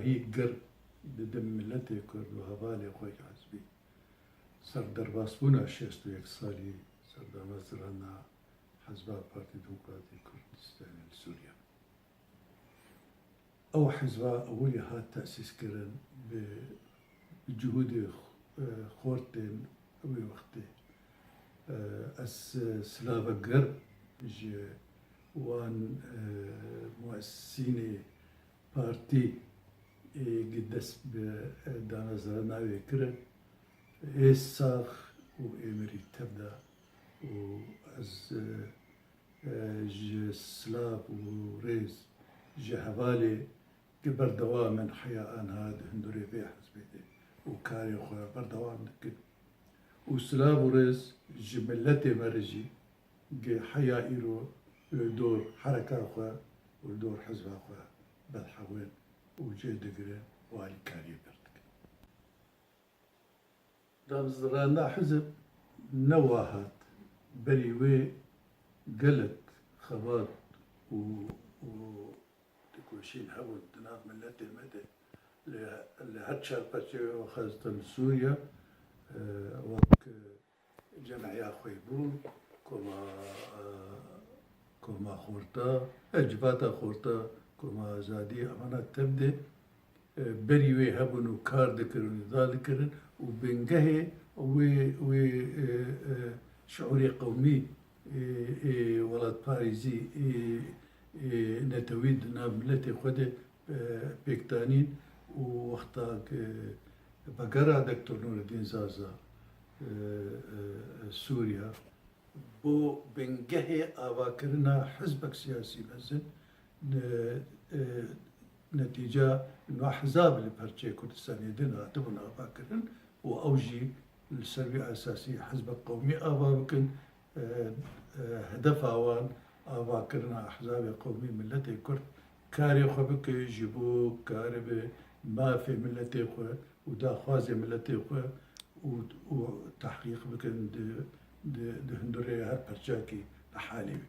هی گر ددم ملتی کرد و هوالی خوی حزبی سر درباسبونا 61 سالی سردامزرانا حزب پارتی دموکراتی کردستان سوریا. او حزب اولی هات تأسیس کردن بجهود خورتن اوی وقتی از سلاف غرب وان مؤسسين بارتي قدس بدانزرنا وكرن إساخ وإمري تبدا وأز سلاف وريز جهبالي كبر دواما حياة هذا هندوري في حزبي وكاري خويا بر دوام كده وسلاف وريز جملتي مرجي حياة إيرو دور حركة أخوة ودور حزب أخوة بالحوين وجهد قرين والكاري بردك دامزرانا حزب نواهات بريوي قلت خبات و تكوشين هول تناف ملتي مدى اللي هتشار باتشي وخاصة سوريا وك جمعية أخوي بون كما خورتا اجباتا خورتا كما زادي امانات تبدي بريوي هبنو كار ذكرن ذكرن وبنجهي و شعوري قومي ولد باريزي نتويد نابلتي خده بيكتانين ووقتاك بقرا دكتور نور الدين زازا سوريا بو بنجهي أواكرنا حزبك سياسي بزن نتيجة إنه أحزاب اللي بهرجي كردستان يدنا تبون أواكرن وأوجي السلبية أساسية حزب القومي أواكن هدف أوان أواكرنا أحزاب قومي ملتي كرد كاري خبك يجيبو كاري ما في ملتي خو ودا خوازي ملتي خو وتحقيق بكن de Honduras, Parchaki, la Halibi.